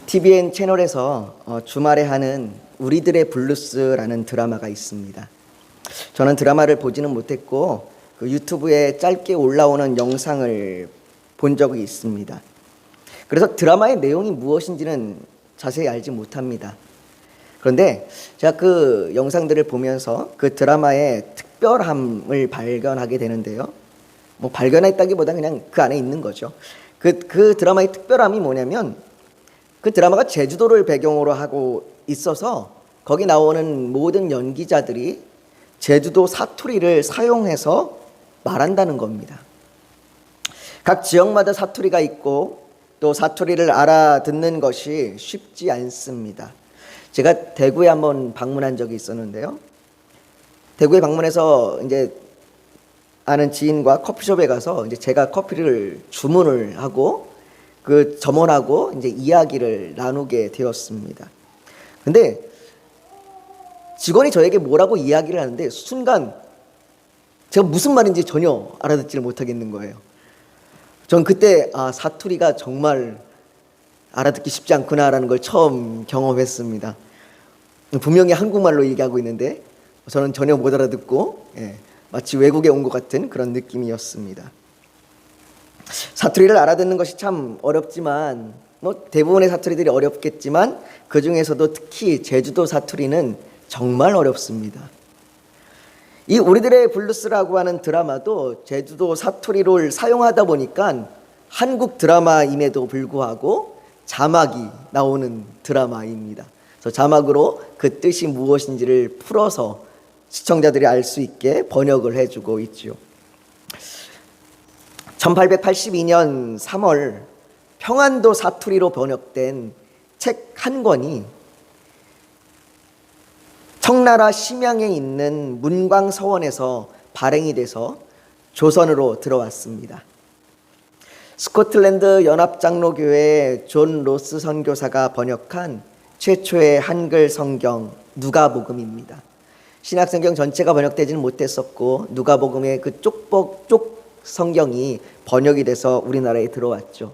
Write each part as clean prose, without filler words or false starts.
TVN 채널에서 주말에 하는 우리들의 블루스라는 드라마가 있습니다. 저는 드라마를 보지는 못했고 그 유튜브에 짧게 올라오는 영상을 본 적이 있습니다. 그래서 드라마의 내용이 무엇인지는 자세히 알지 못합니다. 그런데 제가 그 영상들을 보면서 그 드라마의 특별함을 발견하게 되는데요. 발견했다기보다 그냥 그 안에 있는 거죠. 그 드라마의 특별함이 뭐냐면 그 드라마가 제주도를 배경으로 하고 있어서 거기 나오는 모든 연기자들이 제주도 사투리를 사용해서 말한다는 겁니다. 각 지역마다 사투리가 있고 또 사투리를 알아듣는 것이 쉽지 않습니다. 제가 대구에 한번 방문한 적이 있었는데요. 대구에 방문해서 이제 아는 지인과 커피숍에 가서 이제 제가 커피를 주문을 하고 그 점원하고 이제 이야기를 나누게 되었습니다. 근데 직원이 저에게 뭐라고 이야기를 하는데 순간 제가 무슨 말인지 전혀 알아듣지를 못하겠는 거예요. 전 그때 사투리가 정말 알아듣기 쉽지 않구나라는 걸 처음 경험했습니다. 분명히 한국말로 얘기하고 있는데 저는 전혀 못 알아듣고 마치 외국에 온 것 같은 그런 느낌이었습니다. 사투리를 알아듣는 것이 참 어렵지만 대부분의 사투리들이 어렵겠지만 그 중에서도 특히 제주도 사투리는 정말 어렵습니다. 이 우리들의 블루스라고 하는 드라마도 제주도 사투리를 사용하다 보니까 한국 드라마임에도 불구하고 자막이 나오는 드라마입니다. 그래서 자막으로 그 뜻이 무엇인지를 풀어서 시청자들이 알 수 있게 번역을 해주고 있죠. 1882년 3월 평안도 사투리로 번역된 책 한 권이 청나라 심양에 있는 문광서원에서 발행이 돼서 조선으로 들어왔습니다. 스코틀랜드 연합장로교회 존 로스 선교사가 번역한 최초의 한글 성경 누가복음입니다. 신약성경 전체가 번역되지는 못했었고 누가복음의 그 쪽 성경이 번역이 돼서 우리나라에 들어왔죠.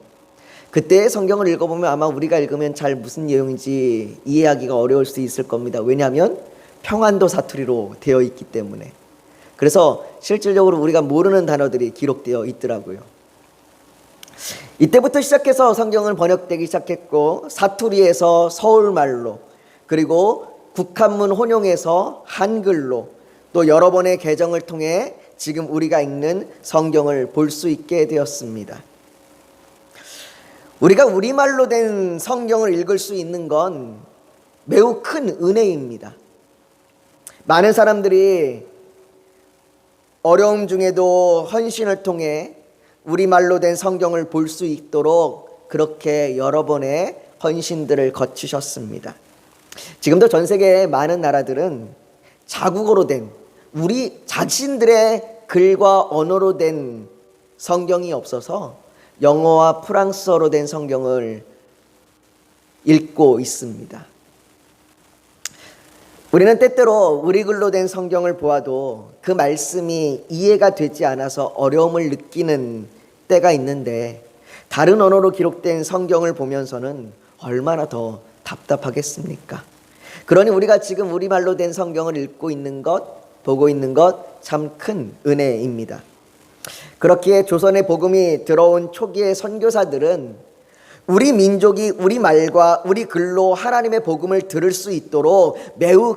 그때의 성경을 읽어보면 아마 우리가 읽으면 잘 무슨 내용인지 이해하기가 어려울 수 있을 겁니다. 왜냐하면 평안도 사투리로 되어 있기 때문에. 그래서 실질적으로 우리가 모르는 단어들이 기록되어 있더라고요. 이때부터 시작해서 성경은 번역되기 시작했고 사투리에서 서울말로 그리고 국한문 혼용에서 한글로 또 여러 번의 개정을 통해 지금 우리가 읽는 성경을 볼 수 있게 되었습니다. 우리가 우리말로 된 성경을 읽을 수 있는 건 매우 큰 은혜입니다. 많은 사람들이 어려움 중에도 헌신을 통해 우리말로 된 성경을 볼 수 있도록 그렇게 여러 번의 헌신들을 거치셨습니다. 지금도 전 세계의 많은 나라들은 자국어로 된 우리 자신들의 글과 언어로 된 성경이 없어서 영어와 프랑스어로 된 성경을 읽고 있습니다. 우리는 때때로 우리 글로 된 성경을 보아도 그 말씀이 이해가 되지 않아서 어려움을 느끼는 때가 있는데 다른 언어로 기록된 성경을 보면서는 얼마나 더 답답하겠습니까? 그러니 우리가 지금 우리말로 된 성경을 읽고 있는 것, 보고 있는 것 참 큰 은혜입니다. 그렇기에 조선의 복음이 들어온 초기의 선교사들은 우리 민족이 우리말과 우리 글로 하나님의 복음을 들을 수 있도록 매우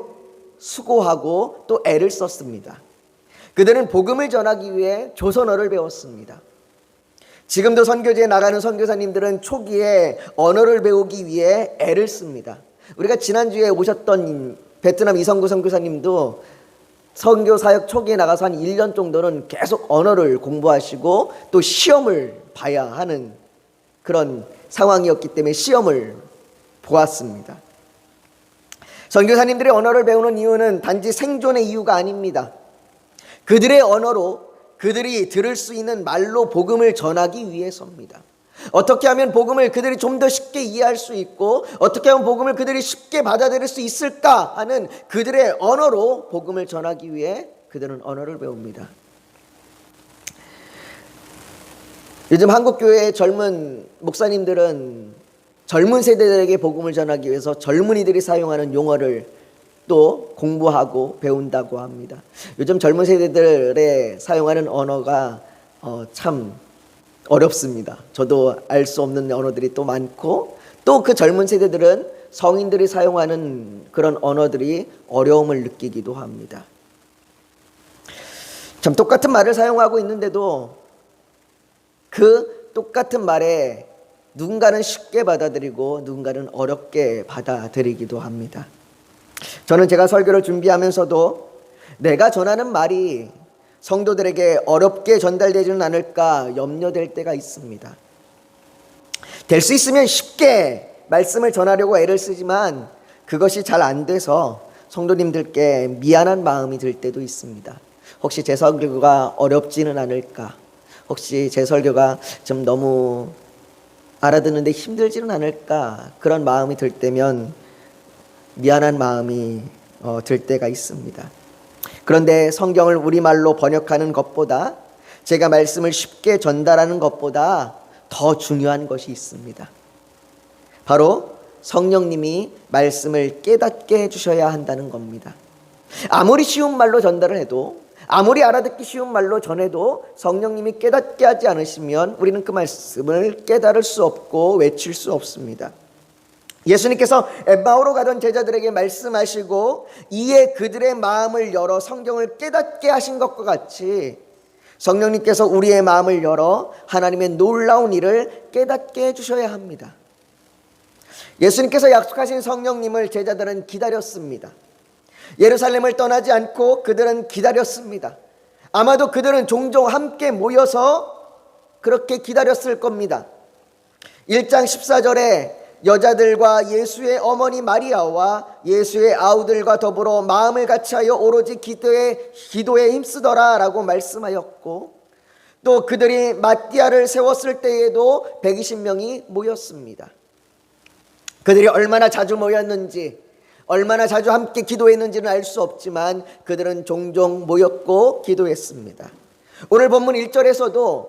수고하고 또 애를 썼습니다. 그들은 복음을 전하기 위해 조선어를 배웠습니다. 지금도 선교지에 나가는 선교사님들은 초기에 언어를 배우기 위해 애를 씁니다. 우리가 지난주에 오셨던 베트남 이성구 선교사님도 선교 사역 초기에 나가서 한 1년 정도는 계속 언어를 공부하시고 또 시험을 봐야 하는 그런 상황이었기 때문에 시험을 보았습니다. 선교사님들의 언어를 배우는 이유는 단지 생존의 이유가 아닙니다. 그들의 언어로 그들이 들을 수 있는 말로 복음을 전하기 위해서입니다. 어떻게 하면 복음을 그들이 좀 더 쉽게 이해할 수 있고 어떻게 하면 복음을 그들이 쉽게 받아들일 수 있을까 하는 그들의 언어로 복음을 전하기 위해 그들은 언어를 배웁니다. 요즘 한국교회의 젊은 목사님들은 젊은 세대들에게 복음을 전하기 위해서 젊은이들이 사용하는 용어를 또 공부하고 배운다고 합니다. 요즘 젊은 세대들의 사용하는 언어가 참 어렵습니다. 저도 알 수 없는 언어들이 또 많고, 또 그 젊은 세대들은 성인들이 사용하는 그런 언어들이 어려움을 느끼기도 합니다. 참 똑같은 말을 사용하고 있는데도 그 똑같은 말에 누군가는 쉽게 받아들이고 누군가는 어렵게 받아들이기도 합니다. 저는 제가 설교를 준비하면서도 내가 전하는 말이 성도들에게 어렵게 전달되지는 않을까 염려될 때가 있습니다. 될 수 있으면 쉽게 말씀을 전하려고 애를 쓰지만 그것이 잘 안 돼서 성도님들께 미안한 마음이 들 때도 있습니다. 혹시 제 설교가 어렵지는 않을까? 혹시 제 설교가 좀 너무 알아듣는데 힘들지는 않을까? 그런 마음이 들 때면 미안한 마음이 들 때가 있습니다. 그런데 성경을 우리말로 번역하는 것보다, 제가 말씀을 쉽게 전달하는 것보다 더 중요한 것이 있습니다. 바로 성령님이 말씀을 깨닫게 해주셔야 한다는 겁니다. 아무리 쉬운 말로 전달을 해도, 아무리 알아듣기 쉬운 말로 전해도 성령님이 깨닫게 하지 않으시면 우리는 그 말씀을 깨달을 수 없고 외칠 수 없습니다. 예수님께서 엠마오로 가던 제자들에게 말씀하시고 이에 그들의 마음을 열어 성경을 깨닫게 하신 것과 같이 성령님께서 우리의 마음을 열어 하나님의 놀라운 일을 깨닫게 해주셔야 합니다. 예수님께서 약속하신 성령님을 제자들은 기다렸습니다. 예루살렘을 떠나지 않고 그들은 기다렸습니다. 아마도 그들은 종종 함께 모여서 그렇게 기다렸을 겁니다. 1장 14절에 여자들과 예수의 어머니 마리아와 예수의 아우들과 더불어 마음을 같이하여 오로지 기도에 힘쓰더라 라고 말씀하였고, 또 그들이 마띠아를 세웠을 때에도 120명이 모였습니다. 그들이 얼마나 자주 모였는지, 얼마나 자주 함께 기도했는지는 알 수 없지만 그들은 종종 모였고 기도했습니다. 오늘 본문 1절에서도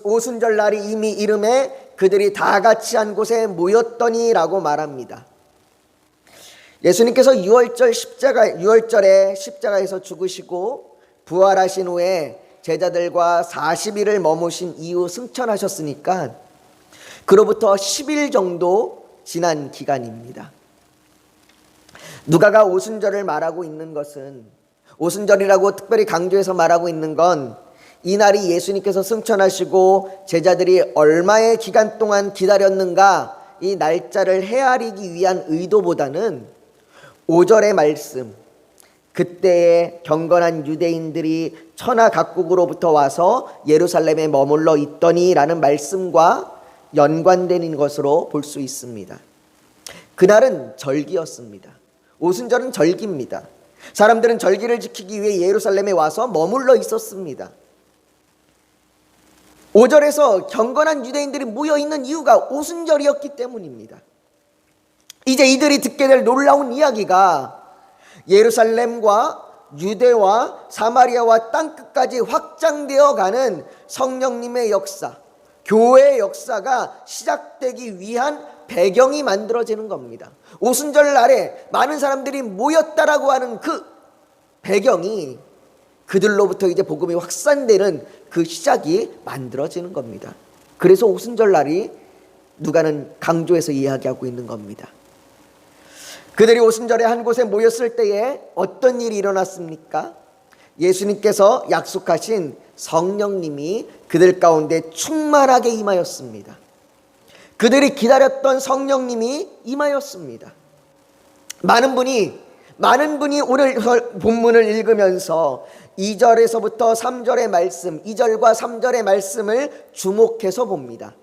오순절 날이 이미 이름에 그들이 다 같이 한 곳에 모였더니 라고 말합니다. 예수님께서 6월절에 십자가에서 죽으시고 부활하신 후에 제자들과 40일을 머무신 이후 승천하셨으니까 그로부터 10일 정도 지난 기간입니다. 누가가 오순절을 말하고 있는 것은, 오순절이라고 특별히 강조해서 말하고 있는 건 이날이 예수님께서 승천하시고 제자들이 얼마의 기간 동안 기다렸는가 이 날짜를 헤아리기 위한 의도보다는 5절의 말씀, 그때에 경건한 유대인들이 천하 각국으로부터 와서 예루살렘에 머물러 있더니 라는 말씀과 연관되는 것으로 볼 수 있습니다. 그날은 절기였습니다. 오순절은 절기입니다. 사람들은 절기를 지키기 위해 예루살렘에 와서 머물러 있었습니다. 5절에서 경건한 유대인들이 모여있는 이유가 오순절이었기 때문입니다. 이제 이들이 듣게 될 놀라운 이야기가 예루살렘과 유대와 사마리아와 땅끝까지 확장되어 가는 성령님의 역사, 교회의 역사가 시작되기 위한 배경이 만들어지는 겁니다. 오순절 날에 많은 사람들이 모였다라고 하는 그 배경이 그들로부터 이제 복음이 확산되는 그 시작이 만들어지는 겁니다. 그래서 오순절 날이 누가는 강조해서 이야기하고 있는 겁니다. 그들이 오순절에 한 곳에 모였을 때에 어떤 일이 일어났습니까? 예수님께서 약속하신 성령님이 그들 가운데 충만하게 임하였습니다. 그들이 기다렸던 성령님이 임하였습니다. 많은 분이 오늘 본문을 읽으면서 2절에서부터 3절의 말씀, 2절과 3절의 말씀을 주목해서 봅니다.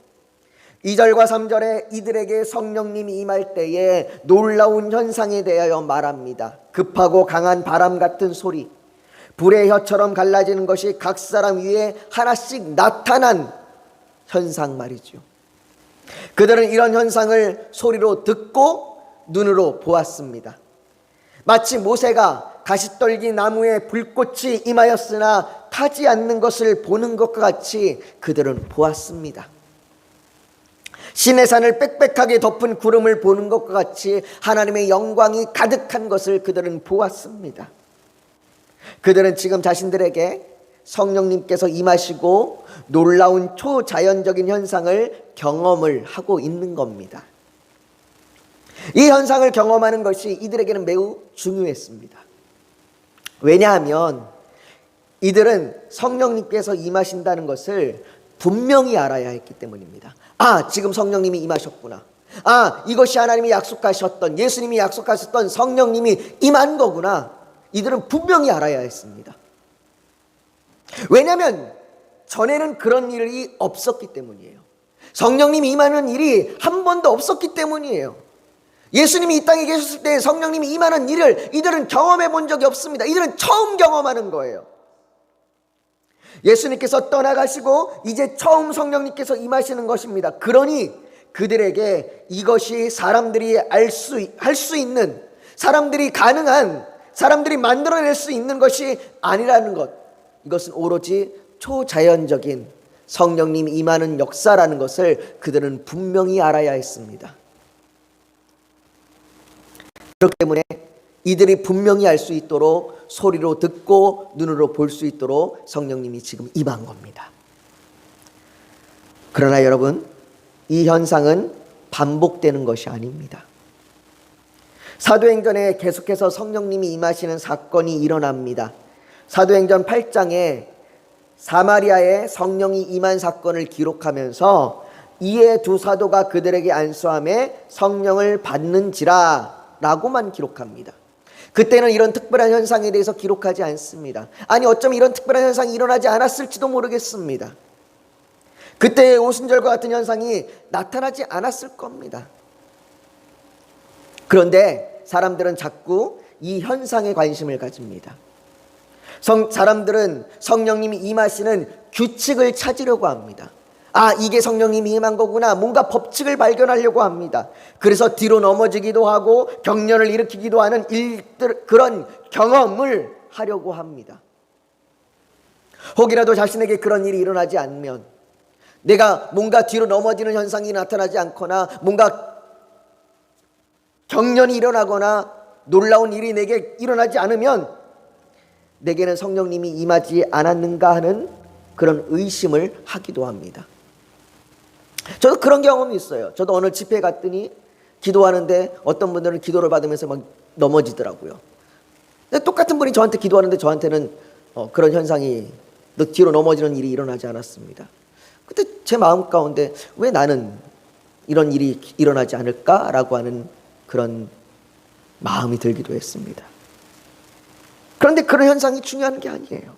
2절과 3절에 이들에게 성령님이 임할 때에 놀라운 현상에 대하여 말합니다. 급하고 강한 바람 같은 소리, 불의 혀처럼 갈라지는 것이 각 사람 위에 하나씩 나타난 현상 말이죠. 그들은 이런 현상을 소리로 듣고 눈으로 보았습니다. 마치 모세가 가시떨기 나무에 불꽃이 임하였으나 타지 않는 것을 보는 것과 같이 그들은 보았습니다. 시내산을 빽빽하게 덮은 구름을 보는 것과 같이 하나님의 영광이 가득한 것을 그들은 보았습니다. 그들은 지금 자신들에게 성령님께서 임하시고 놀라운 초자연적인 현상을 경험을 하고 있는 겁니다. 이 현상을 경험하는 것이 이들에게는 매우 중요했습니다. 왜냐하면 이들은 성령님께서 임하신다는 것을 분명히 알아야 했기 때문입니다. 아, 지금 성령님이 임하셨구나. 아, 이것이 하나님이 약속하셨던, 예수님이 약속하셨던 성령님이 임한 거구나. 이들은 분명히 알아야 했습니다. 왜냐하면 전에는 그런 일이 없었기 때문이에요. 성령님이 임하는 일이 한 번도 없었기 때문이에요. 예수님이 이 땅에 계셨을 때 성령님이 임하는 일을 이들은 경험해 본 적이 없습니다. 이들은 처음 경험하는 거예요. 예수님께서 떠나가시고 이제 처음 성령님께서 임하시는 것입니다. 그러니 그들에게 이것이 사람들이 할 수 있는, 사람들이 가능한, 사람들이 만들어낼 수 있는 것이 아니라는 것, 이것은 오로지 초자연적인 성령님이 임하는 역사라는 것을 그들은 분명히 알아야 했습니다. 그렇기 때문에 이들이 분명히 알 수 있도록 소리로 듣고 눈으로 볼 수 있도록 성령님이 지금 임한 겁니다. 그러나 여러분, 이 현상은 반복되는 것이 아닙니다. 사도행전에 계속해서 성령님이 임하시는 사건이 일어납니다. 사도행전 8장에 사마리아에 성령이 임한 사건을 기록하면서 이에 두 사도가 그들에게 안수함에 성령을 받는지라 라고만 기록합니다. 그때는 이런 특별한 현상에 대해서 기록하지 않습니다. 아니, 어쩌면 이런 특별한 현상이 일어나지 않았을지도 모르겠습니다. 그때의 오순절과 같은 현상이 나타나지 않았을 겁니다. 그런데 사람들은 자꾸 이 현상에 관심을 가집니다. 사람들은 성령님이 임하시는 규칙을 찾으려고 합니다. 아, 이게 성령님이 임한 거구나. 뭔가 법칙을 발견하려고 합니다. 그래서 뒤로 넘어지기도 하고 경련을 일으키기도 하는 일들, 그런 경험을 하려고 합니다. 혹이라도 자신에게 그런 일이 일어나지 않으면, 내가 뭔가 뒤로 넘어지는 현상이 나타나지 않거나 뭔가 경련이 일어나거나 놀라운 일이 내게 일어나지 않으면 내게는 성령님이 임하지 않았는가 하는 그런 의심을 하기도 합니다. 저도 그런 경험이 있어요. 저도 어느 집회에 갔더니 기도하는데 어떤 분들은 기도를 받으면서 막 넘어지더라고요. 근데 똑같은 분이 저한테 기도하는데 저한테는 그런 현상이, 뒤로 넘어지는 일이 일어나지 않았습니다. 그때 제 마음 가운데 왜 나는 이런 일이 일어나지 않을까라고 하는 그런 마음이 들기도 했습니다. 그런데 그런 현상이 중요한 게 아니에요.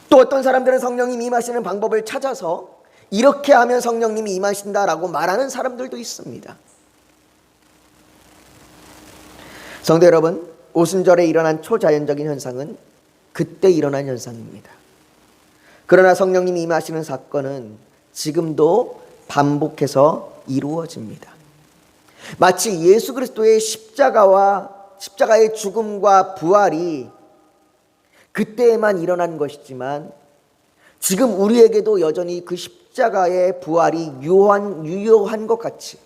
또 어떤 사람들은 성령님이 임하시는 방법을 찾아서 이렇게 하면 성령님이 임하신다라고 말하는 사람들도 있습니다. 성도 여러분, 오순절에 일어난 초자연적인 현상은 그때 일어난 현상입니다. 그러나 성령님이 임하시는 사건은 지금도 반복해서 이루어집니다. 마치 예수 그리스도의 십자가의 죽음과 부활이 그때에만 일어난 것이지만 지금 우리에게도 여전히 그 십자가의 부활이 유효한 것 같이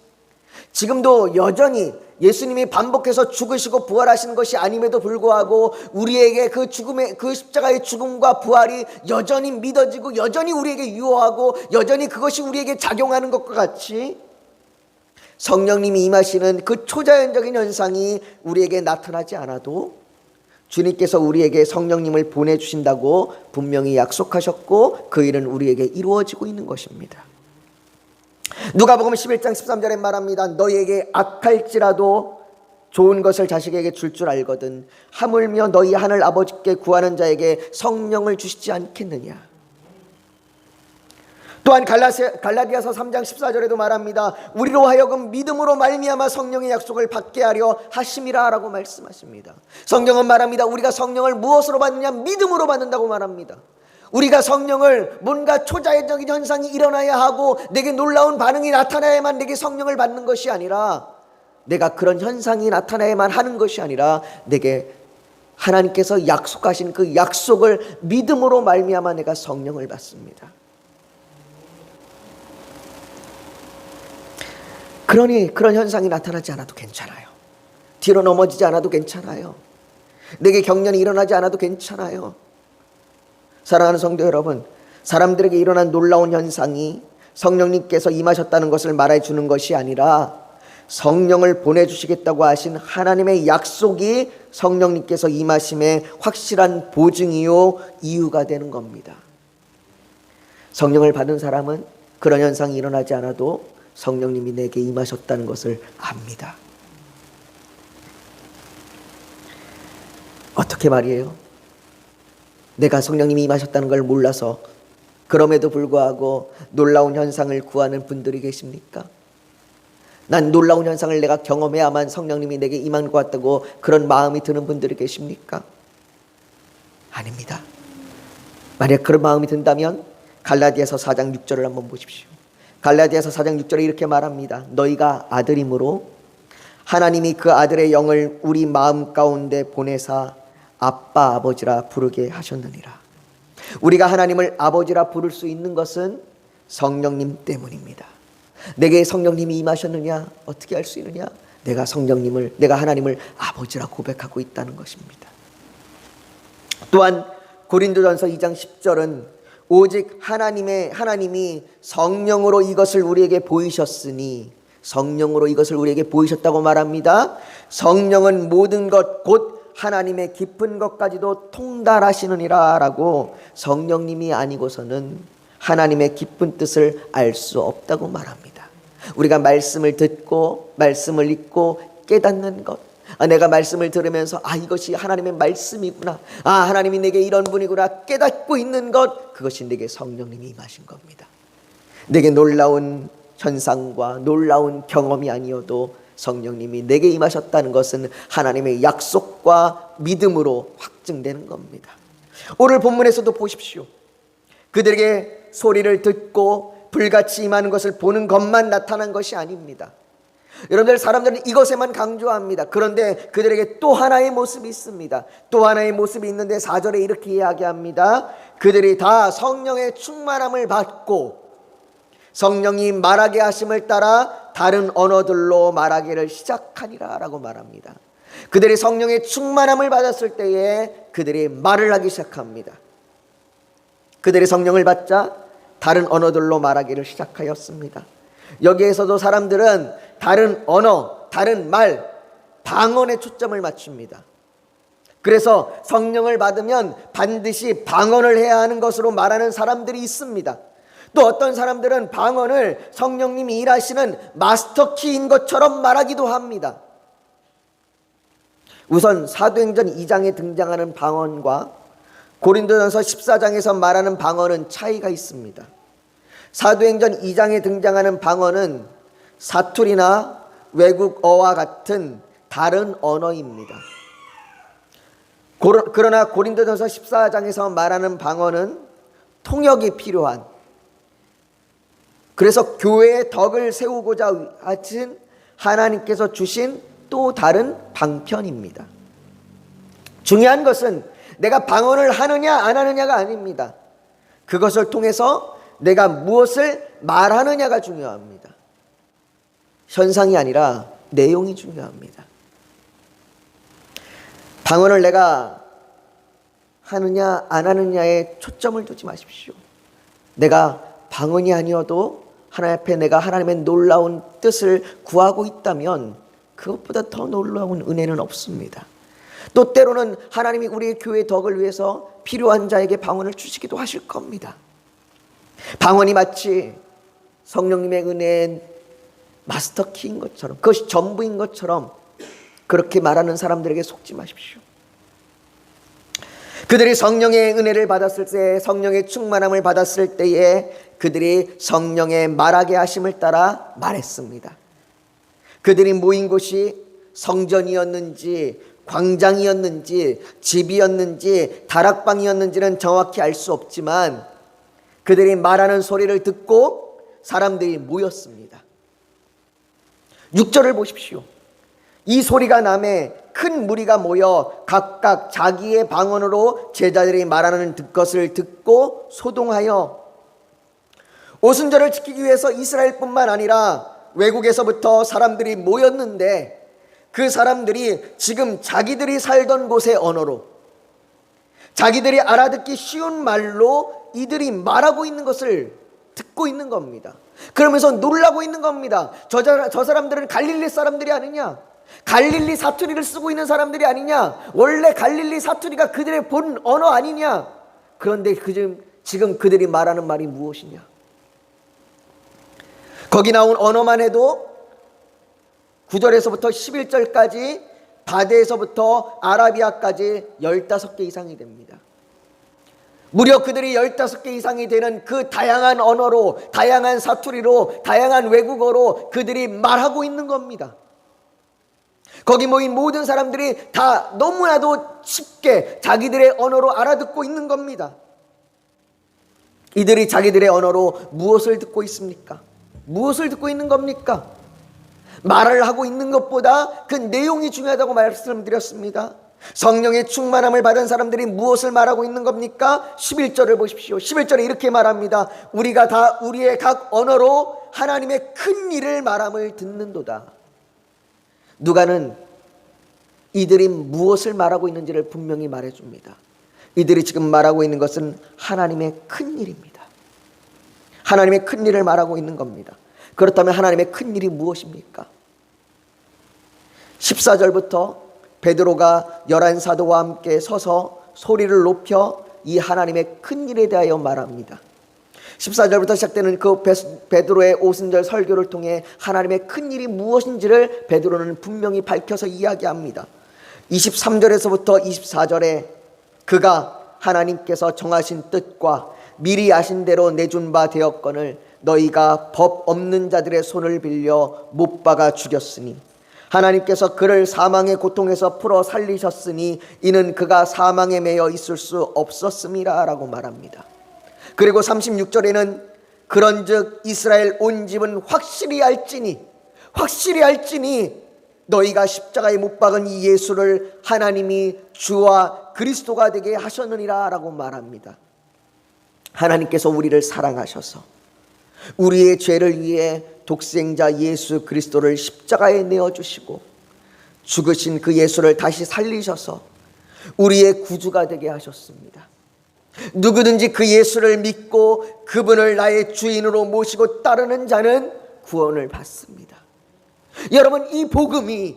지금도 여전히 예수님이 반복해서 죽으시고 부활하시는 것이 아님에도 불구하고 우리에게 그 십자가의 죽음과 부활이 여전히 믿어지고 여전히 우리에게 유효하고 여전히 그것이 우리에게 작용하는 것과 같이 성령님이 임하시는 그 초자연적인 현상이 우리에게 나타나지 않아도 주님께서 우리에게 성령님을 보내주신다고 분명히 약속하셨고 그 일은 우리에게 이루어지고 있는 것입니다. 누가복음 11장 13절에 말합니다. 너희에게 악할지라도 좋은 것을 자식에게 줄 줄 알거든 하물며 너희 하늘 아버지께 구하는 자에게 성령을 주시지 않겠느냐. 또한 갈라디아서 3장 14절에도 말합니다. 우리로 하여금 믿음으로 말미암아 성령의 약속을 받게 하려 하심이라 라고 말씀하십니다. 성경은 말합니다. 우리가 성령을 무엇으로 받느냐? 믿음으로 받는다고 말합니다. 우리가 성령을 뭔가 초자연적인 현상이 일어나야 하고 내게 놀라운 반응이 나타나야만 내게 성령을 받는 것이 아니라, 내가 그런 현상이 나타나야만 하는 것이 아니라 내게 하나님께서 약속하신 그 약속을 믿음으로 말미암아 내가 성령을 받습니다. 그러니 그런 현상이 나타나지 않아도 괜찮아요. 뒤로 넘어지지 않아도 괜찮아요. 내게 경련이 일어나지 않아도 괜찮아요. 사랑하는 성도 여러분, 사람들에게 일어난 놀라운 현상이 성령님께서 임하셨다는 것을 말해주는 것이 아니라 성령을 보내주시겠다고 하신 하나님의 약속이 성령님께서 임하심의 확실한 보증이요 이유가 되는 겁니다. 성령을 받은 사람은 그런 현상이 일어나지 않아도 성령님이 내게 임하셨다는 것을 압니다. 어떻게 말이에요? 내가 성령님이 임하셨다는 걸 몰라서 그럼에도 불구하고 놀라운 현상을 구하는 분들이 계십니까? 난 놀라운 현상을 내가 경험해야만 성령님이 내게 임한 것 같다고 그런 마음이 드는 분들이 계십니까? 아닙니다. 만약 그런 마음이 든다면 갈라디아서 4장 6절을 한번 보십시오. 갈라디아서 4장 6절에 이렇게 말합니다. 너희가 아들이므로 하나님이 그 아들의 영을 우리 마음 가운데 보내사 아빠 아버지라 부르게 하셨느니라. 우리가 하나님을 아버지라 부를 수 있는 것은 성령님 때문입니다. 내게 성령님이 임하셨느냐? 어떻게 알 수 있느냐? 내가 하나님을 아버지라 고백하고 있다는 것입니다. 또한 고린도전서 2장 10절은 오직 하나님이 성령으로 이것을 우리에게 보이셨으니, 성령으로 이것을 우리에게 보이셨다고 말합니다. 성령은 모든 것 곧 하나님의 깊은 것까지도 통달하시느니라 라고 성령님이 아니고서는 하나님의 깊은 뜻을 알 수 없다고 말합니다. 우리가 말씀을 듣고 말씀을 읽고 깨닫는 것, 내가 말씀을 들으면서 이것이 하나님의 말씀이구나, 하나님이 내게 이런 분이구나 깨닫고 있는 것, 그것이 내게 성령님이 임하신 겁니다. 내게 놀라운 현상과 놀라운 경험이 아니어도 성령님이 내게 임하셨다는 것은 하나님의 약속과 믿음으로 확증되는 겁니다. 오늘 본문에서도 보십시오. 그들에게 소리를 듣고 불같이 임하는 것을 보는 것만 나타난 것이 아닙니다. 여러분들, 사람들은 이것에만 강조합니다. 그런데 그들에게 또 하나의 모습이 있습니다. 또 하나의 모습이 있는데 4절에 이렇게 이야기합니다. 그들이 다 성령의 충만함을 받고 성령이 말하게 하심을 따라 다른 언어들로 말하기를 시작하니라 라고 말합니다. 그들이 성령의 충만함을 받았을 때에 그들이 말을 하기 시작합니다. 그들이 성령을 받자 다른 언어들로 말하기를 시작하였습니다. 여기에서도 사람들은 다른 언어, 다른 말, 방언에 초점을 맞춥니다. 그래서 성령을 받으면 반드시 방언을 해야 하는 것으로 말하는 사람들이 있습니다. 또 어떤 사람들은 방언을 성령님이 일하시는 마스터키인 것처럼 말하기도 합니다. 우선 사도행전 2장에 등장하는 방언과 고린도전서 14장에서 말하는 방언은 차이가 있습니다. 사도행전 2장에 등장하는 방언은 사투리나 외국어와 같은 다른 언어입니다. 그러나 고린도전서 14장에서 말하는 방언은 통역이 필요한, 그래서 교회의 덕을 세우고자 하신 하나님께서 주신 또 다른 방편입니다. 중요한 것은 내가 방언을 하느냐 안 하느냐가 아닙니다. 그것을 통해서 내가 무엇을 말하느냐가 중요합니다. 현상이 아니라 내용이 중요합니다. 방언을 내가 하느냐 안 하느냐에 초점을 두지 마십시오. 내가 방언이 아니어도 하나님 앞에 내가 하나님의 놀라운 뜻을 구하고 있다면 그것보다 더 놀라운 은혜는 없습니다. 또 때로는 하나님이 우리의 교회의 덕을 위해서 필요한 자에게 방언을 주시기도 하실 겁니다. 방언이 마치 성령님의 은혜의 마스터키인 것처럼, 그것이 전부인 것처럼 그렇게 말하는 사람들에게 속지 마십시오. 그들이 성령의 은혜를 받았을 때, 성령의 충만함을 받았을 때에 그들이 성령의 말하게 하심을 따라 말했습니다. 그들이 모인 곳이 성전이었는지 광장이었는지 집이었는지 다락방이었는지는 정확히 알 수 없지만 그들이 말하는 소리를 듣고 사람들이 모였습니다. 6절을 보십시오. 이 소리가 남에 큰 무리가 모여 각각 자기의 방언으로 제자들이 말하는 것을 듣고 소동하여 오순절을 지키기 위해서 이스라엘뿐만 아니라 외국에서부터 사람들이 모였는데 그 사람들이 지금 자기들이 살던 곳의 언어로, 자기들이 알아듣기 쉬운 말로 이들이 말하고 있는 것을 듣고 있는 겁니다. 그러면서 놀라고 있는 겁니다. 저 사람들은 갈릴리 사람들이 아니냐? 갈릴리 사투리를 쓰고 있는 사람들이 아니냐? 원래 갈릴리 사투리가 그들의 본 언어 아니냐? 그런데 지금 그들이 말하는 말이 무엇이냐? 거기 나온 언어만 해도 9절에서부터 11절까지 바데에서부터 아라비아까지 15개 이상이 됩니다. 무려 그들이 15개 이상이 되는 그 다양한 언어로, 다양한 사투리로, 다양한 외국어로 그들이 말하고 있는 겁니다. 거기 모인 모든 사람들이 다 너무나도 쉽게 자기들의 언어로 알아듣고 있는 겁니다. 이들이 자기들의 언어로 무엇을 듣고 있습니까? 무엇을 듣고 있는 겁니까? 말을 하고 있는 것보다 그 내용이 중요하다고 말씀드렸습니다. 성령의 충만함을 받은 사람들이 무엇을 말하고 있는 겁니까? 11절을 보십시오. 11절에 이렇게 말합니다. 우리가 다 우리의 각 언어로 하나님의 큰 일을 말함을 듣는도다. 누가는 이들이 무엇을 말하고 있는지를 분명히 말해줍니다. 이들이 지금 말하고 있는 것은 하나님의 큰 일입니다. 하나님의 큰 일을 말하고 있는 겁니다. 그렇다면 하나님의 큰 일이 무엇입니까? 14절부터 베드로가 11사도와 함께 서서 소리를 높여 이 하나님의 큰 일에 대하여 말합니다. 14절부터 시작되는 그 베드로의 오순절 설교를 통해 하나님의 큰 일이 무엇인지를 베드로는 분명히 밝혀서 이야기합니다. 23절에서부터 24절에 그가 하나님께서 정하신 뜻과 미리 아신 대로 내준 바 되었거늘 너희가 법 없는 자들의 손을 빌려 못 박아 죽였으니 하나님께서 그를 사망의 고통에서 풀어 살리셨으니 이는 그가 사망에 매여 있을 수 없었음이라 라고 말합니다. 그리고 36절에는 그런즉 이스라엘 온 집은 확실히 알지니 너희가 십자가에 못 박은 이 예수를 하나님이 주와 그리스도가 되게 하셨느니라 라고 말합니다. 하나님께서 우리를 사랑하셔서 우리의 죄를 위해 독생자 예수 그리스도를 십자가에 내어주시고 죽으신 그 예수를 다시 살리셔서 우리의 구주가 되게 하셨습니다. 누구든지 그 예수를 믿고 그분을 나의 주인으로 모시고 따르는 자는 구원을 받습니다. 여러분, 이 복음이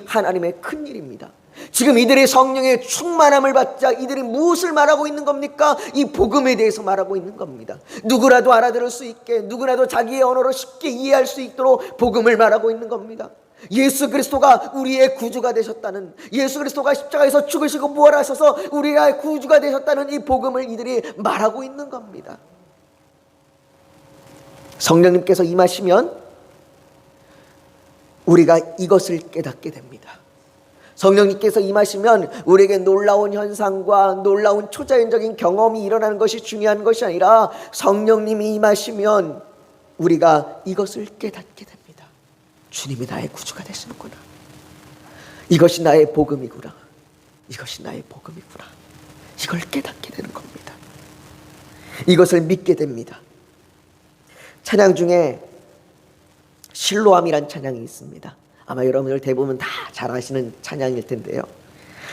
하나님의 큰 일입니다. 지금 이들의 성령의 충만함을 받자 이들이 무엇을 말하고 있는 겁니까? 이 복음에 대해서 말하고 있는 겁니다. 누구라도 알아들을 수 있게, 누구라도 자기의 언어로 쉽게 이해할 수 있도록 복음을 말하고 있는 겁니다. 예수 그리스도가 우리의 구주가 되셨다는, 예수 그리스도가 십자가에서 죽으시고 부활하셔서 우리의 구주가 되셨다는 이 복음을 이들이 말하고 있는 겁니다. 성령님께서 임하시면 우리가 이것을 깨닫게 됩니다. 성령님께서 임하시면 우리에게 놀라운 현상과 놀라운 초자연적인 경험이 일어나는 것이 중요한 것이 아니라 성령님이 임하시면 우리가 이것을 깨닫게 됩니다. 주님이 나의 구주가 되시는구나. 이것이 나의 복음이구나. 이것이 나의 복음이구나. 이걸 깨닫게 되는 겁니다. 이것을 믿게 됩니다. 찬양 중에 실로암이란 찬양이 있습니다. 아마 여러분들 대부분 다 잘 아시는 찬양일 텐데요.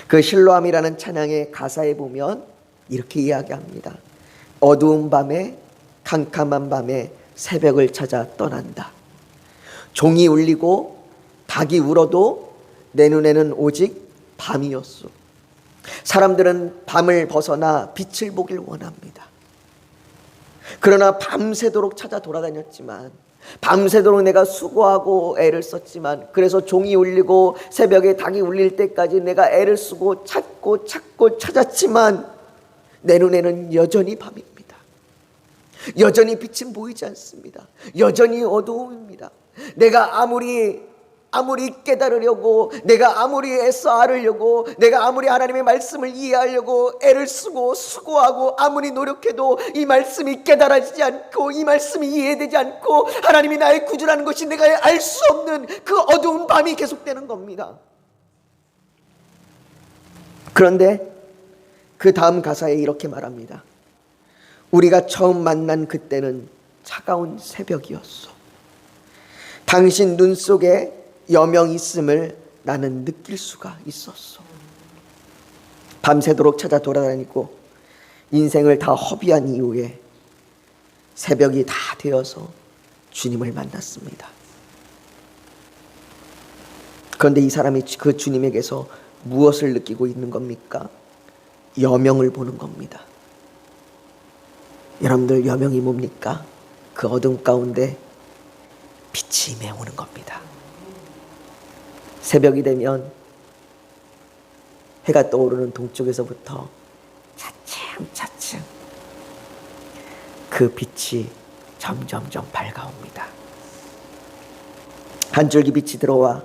그 실로암이라는 찬양의 가사에 보면 이렇게 이야기합니다. 어두운 밤에, 캄캄한 밤에 새벽을 찾아 떠난다. 종이 울리고 닭이 울어도 내 눈에는 오직 밤이었소. 사람들은 밤을 벗어나 빛을 보길 원합니다. 그러나 밤새도록 찾아 돌아다녔지만, 밤새도록 내가 수고하고 애를 썼지만, 그래서 종이 울리고 새벽에 닭이 울릴 때까지 내가 애를 쓰고 찾고 찾았지만 내 눈에는 여전히 밤입니다. 여전히 빛은 보이지 않습니다. 여전히 어두움입니다. 내가 아무리 깨달으려고, 내가 아무리 애써 알으려고, 내가 아무리 하나님의 말씀을 이해하려고 애를 쓰고 수고하고 아무리 노력해도 이 말씀이 깨달아지지 않고, 이 말씀이 이해되지 않고, 하나님이 나의 구주라는 것이 내가 알 수 없는 그 어두운 밤이 계속되는 겁니다. 그런데 그 다음 가사에 이렇게 말합니다. 우리가 처음 만난 그때는 차가운 새벽이었어. 당신 눈 속에 여명이 있음을 나는 느낄 수가 있었어. 밤새도록 찾아 돌아다니고 인생을 다 허비한 이후에 새벽이 다 되어서 주님을 만났습니다. 그런데 이 사람이 그 주님에게서 무엇을 느끼고 있는 겁니까? 여명을 보는 겁니다. 여러분들, 여명이 뭡니까? 그 어둠 가운데 빛이 메우는 겁니다. 새벽이 되면 해가 떠오르는 동쪽에서부터 차츰차츰 그 빛이 점점점 밝아옵니다. 한 줄기 빛이 들어와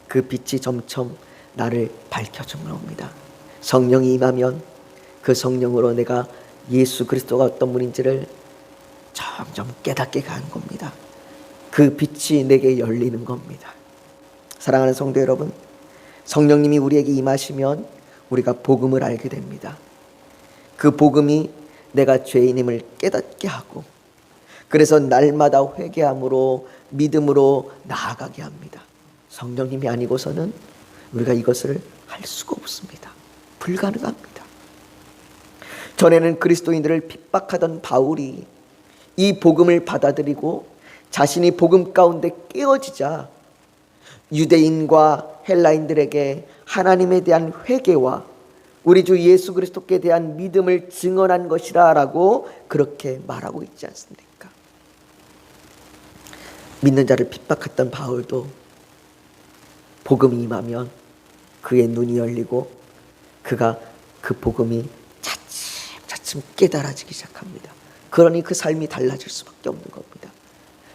그 빛이 점점 나를 밝혀주는 겁니다. 성령이 임하면 그 성령으로 내가 예수 그리스도가 어떤 분인지를 점점 깨닫게 가는 겁니다. 그 빛이 내게 열리는 겁니다. 사랑하는 성도 여러분, 성령님이 우리에게 임하시면 우리가 복음을 알게 됩니다. 그 복음이 내가 죄인임을 깨닫게 하고, 그래서 날마다 회개함으로 믿음으로 나아가게 합니다. 성령님이 아니고서는 우리가 이것을 할 수가 없습니다. 불가능합니다. 전에는 그리스도인들을 핍박하던 바울이 이 복음을 받아들이고 자신이 복음 가운데 깨어지자 유대인과 헬라인들에게 하나님에 대한 회개와 우리 주 예수 그리스도께 대한 믿음을 증언한 것이라 라고 그렇게 말하고 있지 않습니까? 믿는 자를 핍박했던 바울도 복음이 임하면 그의 눈이 열리고 그가 그 복음이 차츰차츰 깨달아지기 시작합니다. 그러니 그 삶이 달라질 수밖에 없는 겁니다.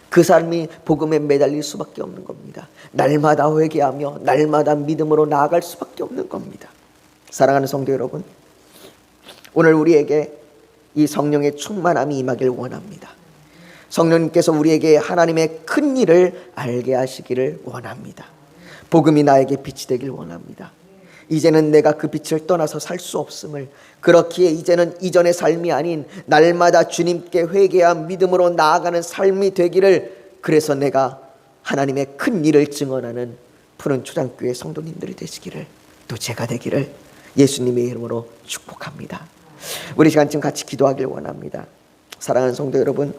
그 삶이 복음에 매달릴 수밖에 없는 겁니다. 날마다 회개하며 날마다 믿음으로 나아갈 수밖에 없는 겁니다. 사랑하는 성도 여러분, 오늘 우리에게 이 성령의 충만함이 임하길 원합니다. 성령님께서 우리에게 하나님의 큰 일을 알게 하시기를 원합니다. 복음이 나에게 빛이 되길 원합니다. 이제는 내가 그 빛을 떠나서 살 수 없음을, 그렇기에 이제는 이전의 삶이 아닌 날마다 주님께 회개한 믿음으로 나아가는 삶이 되기를, 그래서 내가 하나님의 큰 일을 증언하는 푸른 초장교회 성도님들이 되시기를, 또 제가 되기를 예수님의 이름으로 축복합니다. 우리 시간쯤 같이 기도하길 원합니다. 사랑하는 성도 여러분,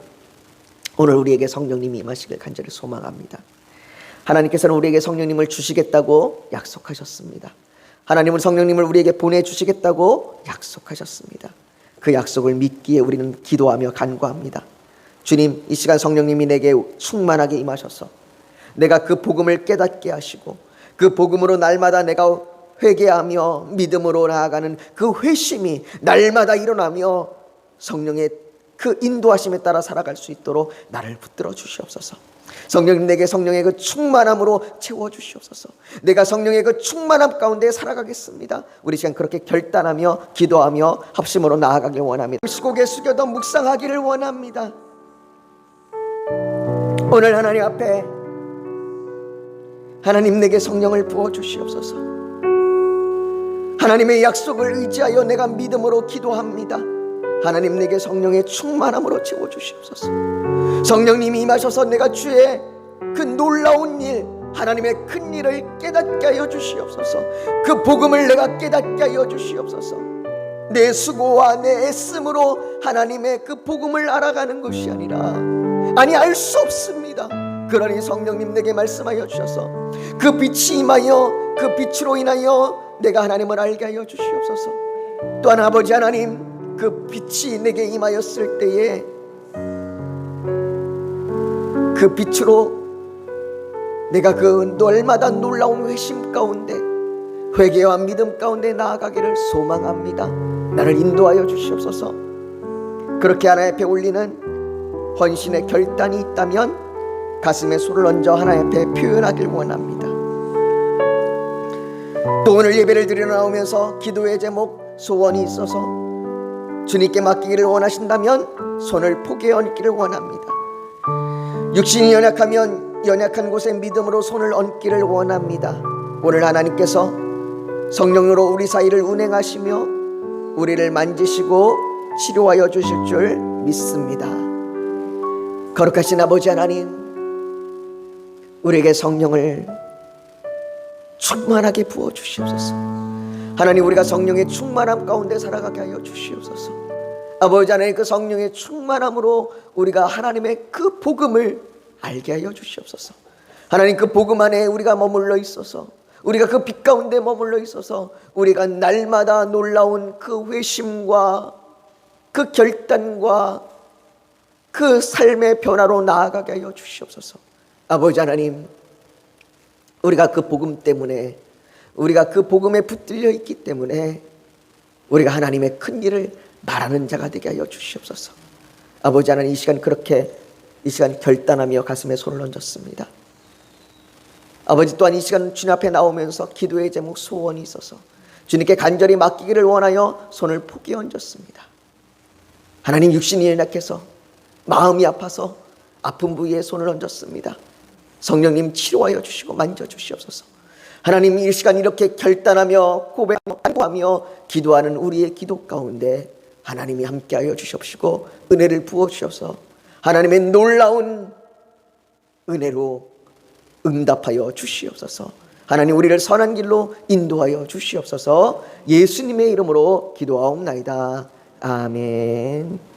오늘 우리에게 성령님이 임하시길 간절히 소망합니다. 하나님께서는 우리에게 성령님을 주시겠다고 약속하셨습니다. 하나님은 성령님을 우리에게 보내주시겠다고 약속하셨습니다. 그 약속을 믿기에 우리는 기도하며 간구합니다. 주님, 이 시간 성령님이 내게 충만하게 임하셔서 내가 그 복음을 깨닫게 하시고 그 복음으로 날마다 내가 회개하며 믿음으로 나아가는 그 회심이 날마다 일어나며 성령의 그 인도하심에 따라 살아갈 수 있도록 나를 붙들어 주시옵소서. 성령님, 내게 성령의 그 충만함으로 채워주시옵소서. 내가 성령의 그 충만함 가운데 살아가겠습니다. 우리 시간 그렇게 결단하며 기도하며 합심으로 나아가길 원합니다. 고개 숙여도 묵상하기를 원합니다. 오늘 하나님 앞에 하나님, 내게 성령을 부어주시옵소서. 하나님의 약속을 의지하여 내가 믿음으로 기도합니다. 하나님, 내게 성령의 충만함으로 채워주시옵소서. 성령님이 임하셔서 내가 주의 그 놀라운 일, 하나님의 큰 일을 깨닫게 하여 주시옵소서. 그 복음을 내가 깨닫게 하여 주시옵소서. 내 수고와 내 애씀으로 하나님의 그 복음을 알아가는 것이 아니라, 아니, 알 수 없습니다. 그러니 성령님, 내게 말씀하여 주셔서 그 빛이 임하여 그 빛으로 인하여 내가 하나님을 알게 하여 주시옵소서. 또한 아버지 하나님, 그 빛이 내게 임하였을 때에 그 빛으로 내가 그 날마다 놀라운 회심 가운데, 회개와 믿음 가운데 나아가기를 소망합니다. 나를 인도하여 주시옵소서. 그렇게 하나님 앞에 올리는 헌신의 결단이 있다면 가슴에 손을 얹어 하나님 앞에 표현하길 원합니다. 또 오늘 예배를 드리러 나오면서 기도의 제목, 소원이 있어서 주님께 맡기기를 원하신다면 손을 포개에 얹기를 원합니다. 육신이 연약하면 연약한 곳에 믿음으로 손을 얹기를 원합니다. 오늘 하나님께서 성령으로 우리 사이를 운행하시며 우리를 만지시고 치료하여 주실 줄 믿습니다. 거룩하신 아버지 하나님, 우리에게 성령을 충만하게 부어 주시옵소서. 하나님, 우리가 성령의 충만함 가운데 살아가게 하여 주시옵소서. 아버지 하나님, 그 성령의 충만함으로 우리가 하나님의 그 복음을 알게 하여 주시옵소서. 하나님, 그 복음 안에 우리가 머물러 있어서, 우리가 그 빛 가운데 머물러 있어서 우리가 날마다 놀라운 그 회심과 그 결단과 그 삶의 변화로 나아가게 하여 주시옵소서. 아버지 하나님, 우리가 그 복음 때문에, 우리가 그 복음에 붙들려 있기 때문에 우리가 하나님의 큰 일을 말하는 자가 되게 하여 주시옵소서. 아버지 하나님, 이 시간 결단하며 가슴에 손을 얹었습니다. 아버지, 또한 이 시간 주님 앞에 나오면서 기도의 제목, 소원이 있어서 주님께 간절히 맡기기를 원하여 손을 포기 얹었습니다. 하나님, 육신이 연약해서 마음이 아파서 아픈 부위에 손을 얹었습니다. 성령님, 치료하여 주시고 만져 주시옵소서. 하나님, 이 시간 이렇게 결단하며 고백하며 기도하는 우리의 기도 가운데 하나님이 함께하여 주시옵시고 은혜를 부어 주셔서 하나님의 놀라운 은혜로 응답하여 주시옵소서. 하나님, 우리를 선한 길로 인도하여 주시옵소서. 예수님의 이름으로 기도하옵나이다. 아멘.